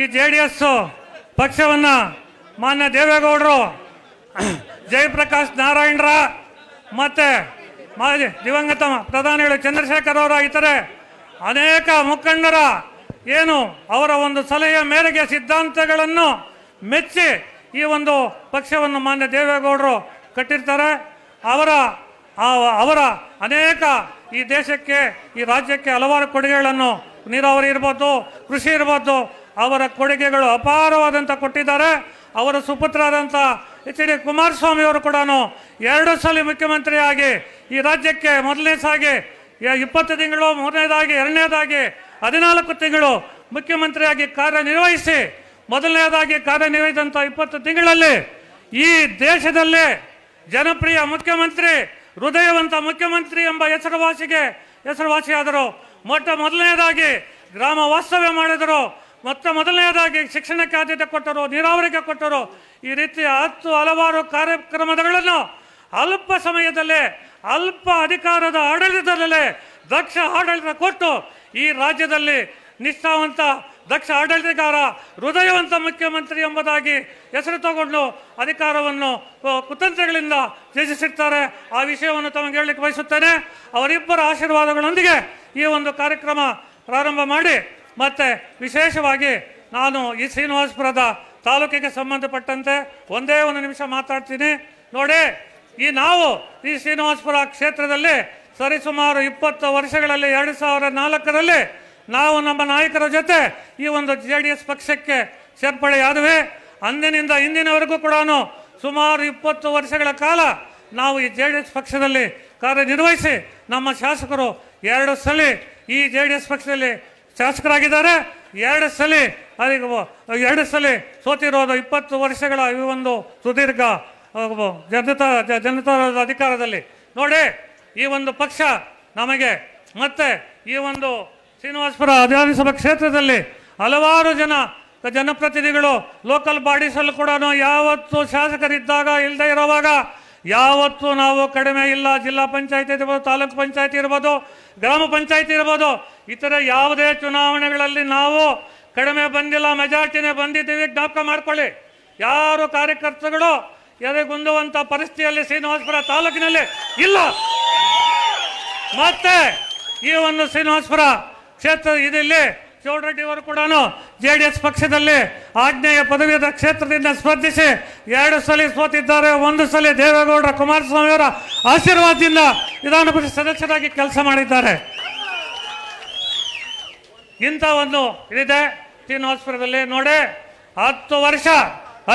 ಈ JDS ಪಕ್ಷವನ್ನು ಮಾನ್ಯ ದೇವೇಗೌಡರು ಜಯಪ್ರಕಾಶ್ ನಾರಾಯಣರ ಮತ್ತು ಮಾಜಿ ದಿವಂಗತ ಪ್ರಧಾನಿಗಳು ಚಂದ್ರಶೇಖರ್ ಅವರ ಇತರೆ ಅನೇಕ ಮುಖಂಡರ ಏನು ಅವರ ಒಂದು ಸಲಹೆಯ ಮೇರೆಗೆ ಸಿದ್ಧಾಂತಗಳನ್ನು ಮೆಚ್ಚಿ ಈ ಒಂದು ಪಕ್ಷವನ್ನು ಮಾನ್ಯ ದೇವೇಗೌಡರು ಕಟ್ಟಿರ್ತಾರೆ. ಅವರ ಅನೇಕ ಈ ದೇಶಕ್ಕೆ ಈ ರಾಜ್ಯಕ್ಕೆ ಹಲವಾರು ಕೊಡುಗೆಗಳನ್ನು ನೀರಾವರಿ ಇರ್ಬೋದು, ಕೃಷಿ ಇರ್ಬೋದು, ಅವರ ಕೊಡುಗೆಗಳು ಅಪಾರವಾದಂಥ ಕೊಟ್ಟಿದ್ದಾರೆ. ಅವರ ಸುಪುತ್ರರಾದಂಥ HD ಕುಮಾರಸ್ವಾಮಿ ಅವರು ಕೂಡ 2 ಸಲ ಮುಖ್ಯಮಂತ್ರಿಯಾಗಿ ಈ ರಾಜ್ಯಕ್ಕೆ ಮೊದಲನೇ ಸಾಗಿ 20 ತಿಂಗಳು, ಮೂರನೇದಾಗಿ 2ನೇದಾಗಿ 14 ತಿಂಗಳು ಮುಖ್ಯಮಂತ್ರಿಯಾಗಿ ಕಾರ್ಯನಿರ್ವಹಿಸಿ ಮೊದಲನೇದಾಗಿ ಕಾರ್ಯನಿರ್ವಹಿಸಿದಂಥ 20 ತಿಂಗಳಲ್ಲಿ ಈ ದೇಶದಲ್ಲೇ ಜನಪ್ರಿಯ ಮುಖ್ಯಮಂತ್ರಿ, ಹೃದಯವಂತ ಮುಖ್ಯಮಂತ್ರಿ ಎಂಬ ಹೆಸರುವಾಸಿಯಾದರು. ಮೊದಲನೇದಾಗಿ ಗ್ರಾಮ ವಾಸ್ತವ್ಯ ಮಾಡಿದರು. ಮೊದಲನೇದಾಗಿ ಶಿಕ್ಷಣಕ್ಕೆ ಆದ್ಯತೆ ಕೊಟ್ಟರು, ನೀರಾವರಿಗೆ ಕೊಟ್ಟರು. ಈ ರೀತಿಯ ಹಲವಾರು ಕಾರ್ಯಕ್ರಮಗಳನ್ನು ಅಲ್ಪ ಸಮಯದಲ್ಲೇ, ಅಲ್ಪ ಅಧಿಕಾರದ ಆಡಳಿತದಲ್ಲೇ ದಕ್ಷ ಆಡಳಿತ ಕೊಟ್ಟು ಈ ರಾಜ್ಯದಲ್ಲಿ ನಿಷ್ಠಾವಂತ ದಕ್ಷ ಆಡಳಿತಗಾರ, ಹೃದಯವಂತ ಮುಖ್ಯಮಂತ್ರಿ ಎಂಬುದಾಗಿ ಹೆಸರು ತಗೊಂಡು ಅಧಿಕಾರವನ್ನು ಕುತಂತ್ರಗಳಿಂದ ತ್ಯಜಿಸಿರ್ತಾರೆ. ಆ ವಿಷಯವನ್ನು ತಮಗೆ ಹೇಳಲಿಕ್ಕೆ ಬಯಸುತ್ತೇನೆ. ಅವರಿಬ್ಬರ ಆಶೀರ್ವಾದಗಳೊಂದಿಗೆ ಈ ಒಂದು ಕಾರ್ಯಕ್ರಮ ಪ್ರಾರಂಭ ಮಾಡಿ ಮತ್ತು ವಿಶೇಷವಾಗಿ ನಾನು ಈ ಶ್ರೀನಿವಾಸಪುರದ ತಾಲೂಕಿಗೆ ಸಂಬಂಧಪಟ್ಟಂತೆ ಒಂದೇ ಒಂದು ನಿಮಿಷ ಮಾತಾಡ್ತೀನಿ. ನೋಡಿ, ನಾವು ಈ ಶ್ರೀನಿವಾಸಪುರ ಕ್ಷೇತ್ರದಲ್ಲಿ ಸರಿಸುಮಾರು 20 ವರ್ಷಗಳಲ್ಲಿ 2004ರಲ್ಲಿ ನಾವು ನಮ್ಮ ನಾಯಕರ ಜೊತೆ ಈ ಒಂದು JDS ಪಕ್ಷಕ್ಕೆ ಸೇರ್ಪಡೆಯಾದವೆ. ಅಂದಿನಿಂದ ಇಂದಿನವರೆಗೂ ಕೂಡ ಸುಮಾರು 20 ವರ್ಷಗಳ ಕಾಲ ನಾವು ಈ JDS ಪಕ್ಷದಲ್ಲಿ ಕಾರ್ಯನಿರ್ವಹಿಸಿ ನಮ್ಮ ಶಾಸಕರು 2 ಸಲ ಈ JDS ಪಕ್ಷದಲ್ಲಿ ಶಾಸಕರಾಗಿದ್ದಾರೆ. 2 ಸಲ ಸೋತಿರೋದು 20 ವರ್ಷಗಳ ಈ ಒಂದು ಸುದೀರ್ಘ ಜನತಾ ಅಧಿಕಾರದಲ್ಲಿ. ನೋಡಿ, ಈ ಒಂದು ಪಕ್ಷ ನಮಗೆ ಮತ್ತೆ ಈ ಒಂದು ಶ್ರೀನಿವಾಸಪುರ ವಿಧಾನಸಭಾ ಕ್ಷೇತ್ರದಲ್ಲಿ ಹಲವಾರು ಜನಪ್ರತಿನಿಧಿಗಳು ಲೋಕಲ್ ಬಾಡೀಸಲ್ಲೂ ಕೂಡ ಯಾವತ್ತು ಶಾಸಕರಿದ್ದಾಗ ಇಲ್ಲದೆ ಇರುವಾಗ ಯಾವತ್ತೂ ನಾವು ಕಡಿಮೆ ಇಲ್ಲ. ಜಿಲ್ಲಾ ಪಂಚಾಯತಿ ಇರ್ಬೋದು, ತಾಲೂಕು ಪಂಚಾಯತಿ ಇರ್ಬೋದು, ಗ್ರಾಮ ಪಂಚಾಯತಿ ಇರ್ಬೋದು, ಇತರ ಯಾವುದೇ ಚುನಾವಣೆಗಳಲ್ಲಿ ನಾವು ಕಡಿಮೆ ಬಂದಿಲ್ಲ, ಮೆಜಾರಿಟಿನೇ ಬಂದಿದ್ದೀವಿ. ಜ್ಞಾಪಕ ಮಾಡ್ಕೊಳ್ಳಿ. ಯಾರು ಕಾರ್ಯಕರ್ತರುಗಳು ಎದೆಗುಂದುವಂಥ ಪರಿಸ್ಥಿತಿಯಲ್ಲಿ ಶ್ರೀನಿವಾಸಪುರ ತಾಲೂಕಿನಲ್ಲಿ ಇಲ್ಲ. ಮತ್ತೆ ಈ ಒಂದು ಶ್ರೀನಿವಾಸಪುರ ಕ್ಷೇತ್ರ ಇದರಲ್ಲಿ ಚೌಡರೆಡ್ಡಿ ಅವರು ಕೂಡ JDS ಪಕ್ಷದಲ್ಲಿ ಆಗ್ನೇಯ ಪದವೀಧರ ಕ್ಷೇತ್ರದಿಂದ ಸ್ಪರ್ಧಿಸಿ 2 ಸಲ ಸೋತಿದ್ದಾರೆ. 1 ಸಲ ದೇವೇಗೌಡರ ಕುಮಾರಸ್ವಾಮಿ ಅವರ ಆಶೀರ್ವಾದದಿಂದ ವಿಧಾನ ಪರಿಷತ್ ಸದಸ್ಯರಾಗಿ ಕೆಲಸ ಮಾಡಿದ್ದಾರೆ. ಇಂಥ ಒಂದು ಇದಿದೆ ಶ್ರೀನಿವಾಸಪುರದಲ್ಲಿ. ನೋಡಿ, 10 ವರ್ಷ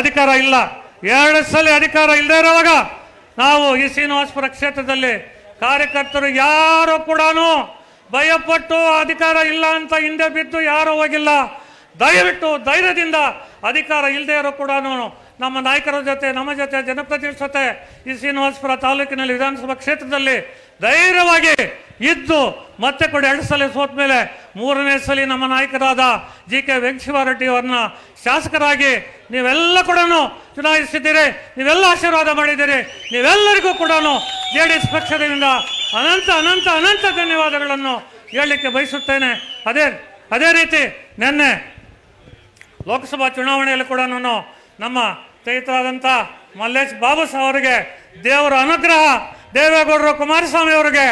ಅಧಿಕಾರ ಇಲ್ಲ, 2 ಸಲ ಅಧಿಕಾರ ಇಲ್ಲದೆ ಇರುವಾಗ ನಾವು ಈ ಶ್ರೀನಿವಾಸಪುರ ಕ್ಷೇತ್ರದಲ್ಲಿ ಕಾರ್ಯಕರ್ತರು ಯಾರು ಕೂಡ ಭಯಪಟ್ಟು ಅಧಿಕಾರ ಇಲ್ಲ ಅಂತ ಹಿಂದೆ ಬಿದ್ದು ಯಾರೂ ಹೋಗಿಲ್ಲ. ದಯವಿಟ್ಟು ಧೈರ್ಯದಿಂದ ಅಧಿಕಾರ ಇಲ್ಲದೆ ಇರೋ ಕೂಡ ನಮ್ಮ ನಾಯಕರ ಜೊತೆ, ನಮ್ಮ ಜೊತೆ, ಜನಪ್ರತಿನಿಧಿಗಳ ಜೊತೆ ಈ ಶ್ರೀನಿವಾಸಪುರ ತಾಲೂಕಿನಲ್ಲಿ ವಿಧಾನಸಭಾ ಕ್ಷೇತ್ರದಲ್ಲಿ ಧೈರ್ಯವಾಗಿ ಇದ್ದು ಮತ್ತೆ ಕೂಡ 2 ಸಲ ಸೋತ ಮೇಲೆ 3ನೇ ಸಲ ನಮ್ಮ ನಾಯಕರಾದ JK ವೆಂಕಟೇಶ್ವರರೆಡ್ಡಿ ಅವರನ್ನ ಶಾಸಕರಾಗಿ ನೀವೆಲ್ಲ ಕೂಡ ಚುನಾಯಿಸಿದ್ದೀರಿ. ನೀವೆಲ್ಲ ಆಶೀರ್ವಾದ ಮಾಡಿದ್ದೀರಿ. ನೀವೆಲ್ಲರಿಗೂ ಕೂಡ JDS ಪಕ್ಷದಿಂದ ಅನಂತ ಅನಂತ ಅನಂತ ಧನ್ಯವಾದಗಳನ್ನು ಹೇಳಲಿಕ್ಕೆ ಬಯಸುತ್ತೇನೆ. ಅದೇ ರೀತಿ ನಿನ್ನೆ ಲೋಕಸಭಾ ಚುನಾವಣೆಯಲ್ಲಿ ಕೂಡ ನಮ್ಮ ಸ್ನೇಹಿತರಾದಂಥ ಮಲ್ಲೇಶ್ ಬಾಬು ಅವರಿಗೆ ದೇವರ ಅನುಗ್ರಹ, ದೇವೇಗೌಡರು ಕುಮಾರಸ್ವಾಮಿ ಅವರಿಗೆ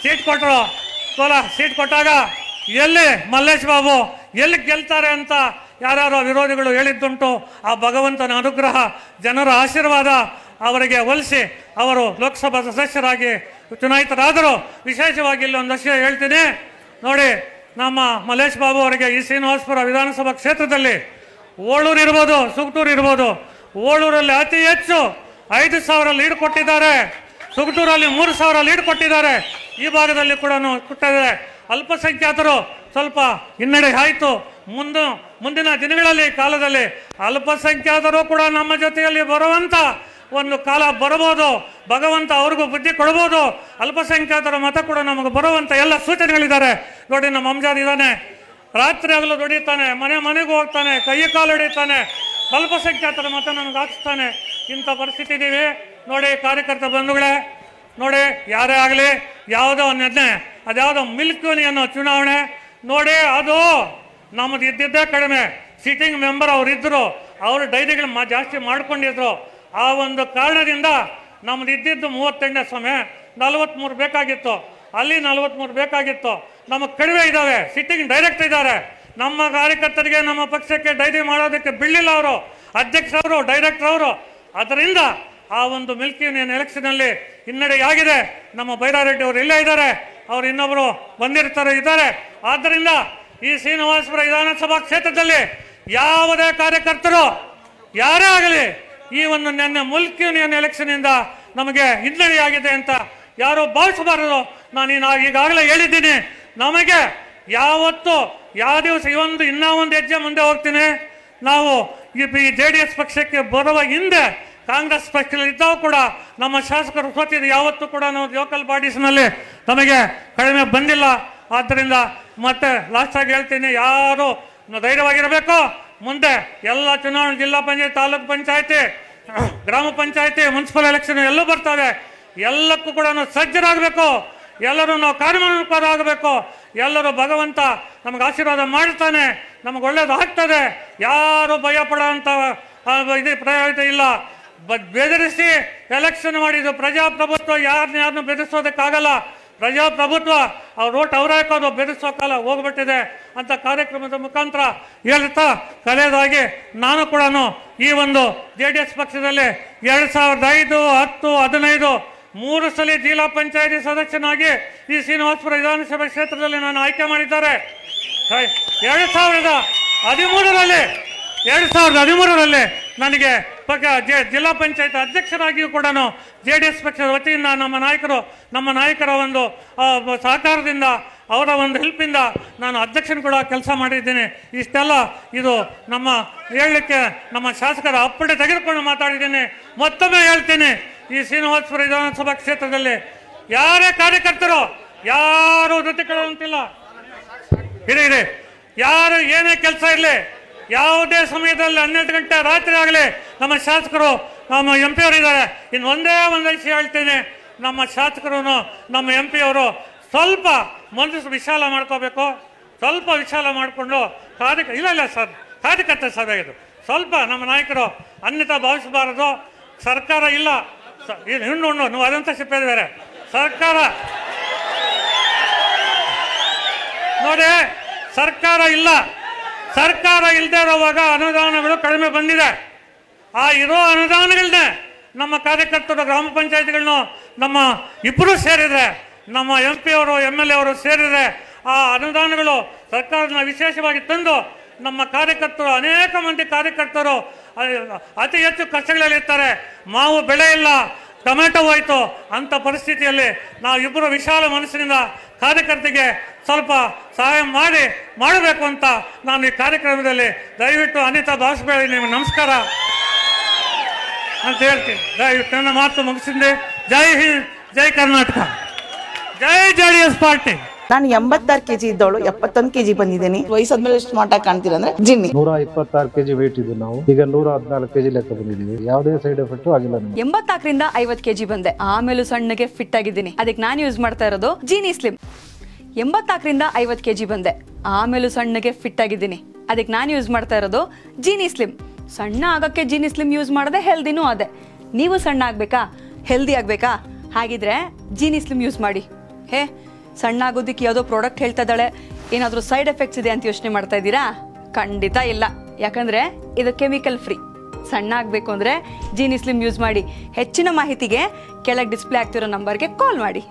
ಸೀಟ್ ಕೊಟ್ಟರು. ಸೀಟ್ ಕೊಟ್ಟಾಗ ಎಲ್ಲಿ ಮಲ್ಲೇಶ್ ಬಾಬು ಎಲ್ಲಿ ಗೆಲ್ತಾರೆ ಅಂತ ಯಾರ್ಯಾರೋ ವಿರೋಧಿಗಳು ಹೇಳಿದ್ದುಂಟು. ಆ ಭಗವಂತನ ಅನುಗ್ರಹ, ಜನರ ಆಶೀರ್ವಾದ ಅವರಿಗೆ ಒಲಿಸಿ ಅವರು ಲೋಕಸಭಾ ಸದಸ್ಯರಾಗಿ ಚುನಾಯಿತರಾದರು. ವಿಶೇಷವಾಗಿ ಇಲ್ಲಿ ಒಂದು ವಿಷಯ ಹೇಳ್ತೀನಿ ನೋಡಿ. ನಮ್ಮ ಮಲ್ಲೇಶ್ ಬಾಬು ಅವರಿಗೆ ಈ ಶ್ರೀನಿವಾಸಪುರ ವಿಧಾನಸಭಾ ಕ್ಷೇತ್ರದಲ್ಲಿ ಓಳೂರು ಇರ್ಬೋದು, ಸುಗಟೂರು ಇರ್ಬೋದು. ಓಳೂರಲ್ಲಿ ಅತಿ ಹೆಚ್ಚು 5,000 ಲೀಡ್ ಕೊಟ್ಟಿದ್ದಾರೆ. ಸುಗಟೂರಲ್ಲಿ 3,000 ಲೀಡ್ ಕೊಟ್ಟಿದ್ದಾರೆ. ಈ ಭಾಗದಲ್ಲಿ ಕೂಡ ಕೊಟ್ಟಿದ್ದಾರೆ. ಅಲ್ಪಸಂಖ್ಯಾತರು ಸ್ವಲ್ಪ ಹಿನ್ನಡೆ ಆಯಿತು. ಮುಂದಿನ ದಿನಗಳಲ್ಲಿ ಕಾಲದಲ್ಲಿ ಅಲ್ಪಸಂಖ್ಯಾತರು ಕೂಡ ನಮ್ಮ ಜೊತೆಯಲ್ಲಿ ಬರುವಂಥ ಒಂದು ಕಾಲ ಬರಬಹುದು. ಭಗವಂತ ಅವ್ರಿಗೂ ಬುದ್ಧಿ ಕೊಡ್ಬೋದು. ಅಲ್ಪಸಂಖ್ಯಾತರ ಮತ ಕೂಡ ನಮಗೆ ಬರುವಂಥ ಎಲ್ಲ ಸೂಚನೆಗಳಿದ್ದಾರೆ. ನೋಡಿ, ನಮ್ಮ ಅಂಜಾದ್ ಇದ್ದಾನೆ, ರಾತ್ರಿ ಆಗಲು ದುಡಿತಾನೆ, ಮನೆಗೂ ಹೋಗ್ತಾನೆ, ಕೈ ಕಾಲು ಹಿಡಿತಾನೆ, ಅಲ್ಪಸಂಖ್ಯಾತರ ಮತ ನಮಗೆ ಹಾಕಿಸ್ತಾನೆ. ಇಂಥ ಪರಿಸ್ಥಿತಿ ಇದೀವಿ ನೋಡಿ. ಕಾರ್ಯಕರ್ತ ಬಂಧುಗಳೇ ನೋಡಿ, ಯಾರೇ ಆಗಲಿ ಯಾವುದೋ ನೆನ್ನೆ ಅದ್ಯಾವುದೋ ಮಿಲ್ಕ್ ಯೂನಿಯನ್ ಚುನಾವಣೆ ನೋಡಿ, ಅದು ನಮ್ಮದು ಇದ್ದಿದ್ದೇ ಕಡಿಮೆ. ಸಿಟ್ಟಿಂಗ್ ಮೆಂಬರ್ ಅವ್ರು ಇದ್ದರು, ಅವರು ಡೈರಿಗಳು ಜಾಸ್ತಿ ಮಾಡ್ಕೊಂಡಿದ್ರು. ಆ ಒಂದು ಕಾರಣದಿಂದ ನಮ್ದು ಇದ್ದಿದ್ದು 38ನೇ ಸಮಯ 43 ಬೇಕಾಗಿತ್ತು, ಅಲ್ಲಿ 43 ಬೇಕಾಗಿತ್ತು. ನಮಗೆ ಕಡಿಮೆ ಇದ್ದಾವೆ, ಸಿಟ್ಟಿಂಗ್ ಡೈರೆಕ್ಟ್ ಇದ್ದಾರೆ. ನಮ್ಮ ಕಾರ್ಯಕರ್ತರಿಗೆ ನಮ್ಮ ಪಕ್ಷಕ್ಕೆ ಡೈರಿ ಮಾಡೋದಕ್ಕೆ ಬಿಡಲಿಲ್ಲ ಅವರು, ಅಧ್ಯಕ್ಷರವರು, ಡೈರೆಕ್ಟರ್ ಅವರು. ಅದರಿಂದ ಆ ಒಂದು ಮಿಲ್ಕಿ ಯೂನಿಯನ್ ಎಲೆಕ್ಷನಲ್ಲಿ ಹಿನ್ನಡೆಯಾಗಿದೆ. ನಮ್ಮ ಬೈರಾರೆಡ್ಡಿ ಅವರು ಇಲ್ಲೇ ಇದ್ದಾರೆ, ಅವರು ಇನ್ನೊಬ್ಬರು ಇದ್ದಾರೆ. ಆದ್ದರಿಂದ ಈ ಶ್ರೀನಿವಾಸಪುರ ವಿಧಾನಸಭಾ ಕ್ಷೇತ್ರದಲ್ಲಿ ಯಾವುದೇ ಕಾರ್ಯಕರ್ತರು ಯಾರೇ ಆಗಲಿ ಈ ಒಂದು ನೆನ್ನೆ ಮಿಲ್ಕಿ ಯೂನಿಯನ್ ಎಲೆಕ್ಷನ್ನಿಂದ ನಮಗೆ ಹಿನ್ನಡೆಯಾಗಿದೆ ಅಂತ ಯಾರು ಭಾವಿಸಬಾರದು. ನಾನು ಈಗಾಗಲೇ ಹೇಳಿದ್ದೀನಿ, ನಮಗೆ ಯಾವತ್ತು ಯಾವ ದಿವಸ ಇನ್ನೂ ಒಂದು ಹೆಜ್ಜೆ ಮುಂದೆ ಹೋಗ್ತೀನಿ. ನಾವು ಈ JDS ಪಕ್ಷಕ್ಕೆ ಬರುವ ಹಿಂದೆ ಕಾಂಗ್ರೆಸ್ ಪಕ್ಷದಲ್ಲಿ ಇದ್ದಾಗೂ ಕೂಡ ನಮ್ಮ ಶಾಸಕರು ಸೋತಿದ್ದು ಯಾವತ್ತೂ ಕೂಡ ನಾವು ಲೋಕಲ್ ಬಾಡೀಸ್ನಲ್ಲಿ ನಮಗೆ ಕಡಿಮೆ ಬಂದಿಲ್ಲ. ಆದ್ದರಿಂದ ಮತ್ತೆ ಲಾಸ್ಟಾಗಿ ಹೇಳ್ತೀನಿ, ಯಾರು ಧೈರ್ಯವಾಗಿರಬೇಕು. ಮುಂದೆ ಎಲ್ಲ ಚುನಾವಣೆ, ಜಿಲ್ಲಾ ಪಂಚಾಯತ್, ತಾಲೂಕು ಪಂಚಾಯತಿ, ಗ್ರಾಮ ಪಂಚಾಯತಿ, ಮುನ್ಸಿಪಲ್ ಎಲೆಕ್ಷನ್ ಎಲ್ಲೂ ಬರ್ತವೆ. ಎಲ್ಲಕ್ಕೂ ಕೂಡ ನಾವು ಸಜ್ಜರಾಗಬೇಕು. ಎಲ್ಲರೂ ನಾವು ಕಾರ್ಯೋನ್ಮುಖರಾಗಬೇಕು. ಎಲ್ಲರೂ ಭಗವಂತ ನಮಗೆ ಆಶೀರ್ವಾದ ಮಾಡ್ತಾನೆ, ನಮಗೆ ಒಳ್ಳೇದು ಆಗ್ತದೆ. ಯಾರು ಭಯ ಪಡೋಂಥ ಇದು ಪ್ರಯೋಜನ ಇಲ್ಲ. ಬೆದರಿಸಿ ಎಲೆಕ್ಷನ್ ಮಾಡಿದ್ದು ಪ್ರಜಾಪ್ರಭುತ್ವ. ಯಾರನ್ನ ಬೆದರಿಸೋದಕ್ಕಾಗಲ್ಲ. ಪ್ರಜಾಪ್ರಭುತ್ವ ಅವ್ರು ಓಟ್ ಅವರೇ ಹಾಕೋದು, ಬೆದರಿಸೋ ಕಾಲ ಹೋಗ್ಬಿಟ್ಟಿದೆ ಅಂತ ಕಾರ್ಯಕ್ರಮದ ಮುಖಾಂತರ ಹೇಳ್ತಾ ಕಳೆದಾಗಿ ನಾನು ಕೂಡ ಈ ಒಂದು JDS ಪಕ್ಷದಲ್ಲಿ 2005, 10, 15 3 ಸಲ ಜಿಲ್ಲಾ ಪಂಚಾಯತಿ ಸದಸ್ಯನಾಗಿ ಈ ಶ್ರೀನಿವಾಸಪುರ ವಿಧಾನಸಭಾ ಕ್ಷೇತ್ರದಲ್ಲಿ ನಾನು ಆಯ್ಕೆ ಮಾಡಿದ್ದಾರೆ. 2013ರಲ್ಲಿ ನನಗೆ ಜಿಲ್ಲಾ ಪಂಚಾಯತ್ ಅಧ್ಯಕ್ಷರಾಗಿಯೂ ಕೂಡ JDS ಪಕ್ಷದ ವತಿಯಿಂದ ನಮ್ಮ ನಾಯಕರ ಒಂದು ಸಹಕಾರದಿಂದ, ಅವರ ಒಂದು ಹೆಲ್ಪಿಂದ ನಾನು ಅಧ್ಯಕ್ಷನ ಕೂಡ ಕೆಲಸ ಮಾಡಿದ್ದೀನಿ. ಇಷ್ಟೆಲ್ಲ ಇದು ನಮ್ಮ ಹೇಳಲಿಕ್ಕೆ ನಮ್ಮ ಶಾಸಕರ ಅಪ್ಪಣೆ ತೆಗೆದುಕೊಂಡು ಮಾತಾಡಿದ್ದೀನಿ. ಮತ್ತೊಮ್ಮೆ ಹೇಳ್ತೀನಿ, ಈ ಶ್ರೀನಿವಾಸಪುರ ವಿಧಾನಸಭಾ ಕ್ಷೇತ್ರದಲ್ಲಿ ಯಾರೇ ಕಾರ್ಯಕರ್ತರು ಯಾರು ವೃತ್ತಿಕೊಳ್ಳುವಂತಿಲ್ಲ. ಇರಿ, ಯಾರು ಏನೇ ಕೆಲಸ ಇರಲಿ, ಯಾವುದೇ ಸಮಯದಲ್ಲಿ 12 ಗಂಟೆ ರಾತ್ರಿ ಆಗಲಿ ನಮ್ಮ ಶಾಸಕರು, ನಮ್ಮ MP ಅವರು ಇದ್ದಾರೆ. ಇನ್ನು ಒಂದೇ ಒಂದು ವಿಷಯ ಹೇಳ್ತೀನಿ, ನಮ್ಮ ಶಾಸಕರು, ನಮ್ಮ MP ಅವರು ಸ್ವಲ್ಪ ಮನಸ್ಸು ವಿಶಾಲ ಮಾಡ್ಕೋಬೇಕು. ಸ್ವಲ್ಪ ವಿಶಾಲ ಮಾಡಿಕೊಂಡು ಇಲ್ಲ ಸರ್, ಕಾರ್ಯಕರ್ತ ಸಭೆ ಇದು. ಸ್ವಲ್ಪ ನಮ್ಮ ನಾಯಕರು ಅನ್ಯತಾ ಭಾವಿಸಬಾರದು. ಸರ್ಕಾರ ಇಲ್ಲ, ನೀವು ಅದಂತ ಸಿಪ್ಪೇದು ಬೇರೆ. ಸರ್ಕಾರ ನೋಡಿ, ಸರ್ಕಾರ ಇಲ್ಲ. ಸರ್ಕಾರ ಇಲ್ಲದೆ ಇರುವಾಗ ಅನುದಾನಗಳು ಕಡಿಮೆ ಬಂದಿದೆ. ಆ ಇರೋ ಅನುದಾನಗಳನ್ನೇ ನಮ್ಮ ಕಾರ್ಯಕರ್ತರು, ಗ್ರಾಮ ಪಂಚಾಯತ್ಗಳನ್ನ ನಮ್ಮ ಇಬ್ಬರು ಸೇರಿದರೆ, ನಮ್ಮ MP ಅವರು, MLA ಅವರು ಸೇರಿದರೆ ಆ ಅನುದಾನಗಳು ಸರ್ಕಾರನ ವಿಶೇಷವಾಗಿ ತಂದು ನಮ್ಮ ಕಾರ್ಯಕರ್ತರು, ಅನೇಕ ಮಂದಿ ಕಾರ್ಯಕರ್ತರು ಅತಿ ಹೆಚ್ಚು ಕಷ್ಟಗಳಲ್ಲಿರ್ತಾರೆ. ಮಾವು ಬೆಳೆ ಇಲ್ಲ, ಟೊಮೆಟೊ ಹೋಯ್ತು ಅಂಥ ಪರಿಸ್ಥಿತಿಯಲ್ಲಿ ನಾವು ಇಬ್ಬರು ವಿಶಾಲ ಮನಸ್ಸಿನಿಂದ ಕಾರ್ಯಕರ್ತರಿಗೆ ಸ್ವಲ್ಪ ಸಹಾಯ ಮಾಡಬೇಕು ಅಂತ ನಾನು ಈ ಕಾರ್ಯಕ್ರಮದಲ್ಲಿ ದಯವಿಟ್ಟು ಅನಿತಾ ಭಾವಿಸಬೇಡಿ. ನಿಮಗೆ ನಮಸ್ಕಾರ ಅಂತ ಹೇಳ್ತೀನಿ. ದಯವಿಟ್ಟು ನನ್ನ ಮಾತು ಮುಗಿಸಿದ್ದೆ. ಜೈ ಹಿಂದ್, ಜೈ ಕರ್ನಾಟಕ, ಜೈ JDS ಪಾರ್ಟಿ. ನಾನು 86 kg ಇದ್ದವಳು 71 kg ಬಂದಿದ್ದೀನಿ. ವಯಸ್ಸಾದ್ಮೇಲೆ ಸ್ಮಾರ್ಟ್ ಆಗಿ ಕಾಣ್ತೀರಾ ಅಂದ್ರೆ ಜಿನ್ನಿ. 126 kg ವೇಟ್ ಇದ್ದು ನಾವು ಈಗ 114 kg ಲೆಕ್ಕ ಬಂದಿದ್ದೀವಿ. ಯಾವುದೇ ಸೈಡ್ ಎಫೆಕ್ಟ್ ಆಗಿಲ್ಲ. 84ರಿಂದ 50 kg ಬಂದೆ, ಆಮೇಲೆ ಸಣ್ಣಗೆ ಫಿಟ್ ಆಗಿದ್ದೀನಿ. ಅದಕ್ಕೆ ನಾನು ಯೂಸ್ ಮಾಡ್ತಾ ಇರೋದು ಜೀನಿ ಸ್ಲಿಮ್. 84ರಿಂದ 50 kg ಬಂದೆ, ಆಮೇಲೆ ಸಣ್ಣಗೆ ಫಿಟ್ ಆಗಿದ್ದೀನಿ. ಅದಕ್ಕೆ ನಾನು ಯೂಸ್ ಮಾಡ್ತಾ ಇರೋದು ಜೀನಿ ಸ್ಲಿಮ್. ಸಣ್ಣ ಆಗಕ್ಕೆ ಜೀನಿ ಸ್ಲಿಮ್ ಯೂಸ್ ಮಾಡದೆ ಹೆಲ್ದಿನೂ ಅದೇ. ನೀವು ಸಣ್ಣ ಆಗ್ಬೇಕಾ, ಹೆಲ್ದಿ ಆಗ್ಬೇಕಾ? ಹಾಗಿದ್ರೆ ಜೀನಿ ಸ್ಲಿಮ್ ಯೂಸ್ ಮಾಡಿ. ಸಣ್ಣ ಆಗೋದಕ್ಕೆ ಯಾವುದೋ ಪ್ರಾಡಕ್ಟ್ ಹೇಳ್ತಾ ಇದ್ದಾಳೆ, ಏನಾದರೂ ಸೈಡ್ ಎಫೆಕ್ಟ್ಸ್ ಇದೆ ಅಂತ ಯೋಚನೆ ಮಾಡ್ತಾ ಇದ್ದೀರಾ? ಖಂಡಿತ ಇಲ್ಲ, ಯಾಕಂದ್ರೆ ಇದು ಕೆಮಿಕಲ್ ಫ್ರೀ. ಸಣ್ಣ ಆಗಬೇಕು ಅಂದರೆ ಜೀನಿ ಸ್ಲಿಮ್ ಯೂಸ್ ಮಾಡಿ. ಹೆಚ್ಚಿನ ಮಾಹಿತಿಗೆ ಕೆಳಗೆ ಡಿಸ್ಪ್ಲೇ ಆಗ್ತಿರೋ ನಂಬರ್ಗೆ ಕಾಲ್ ಮಾಡಿ.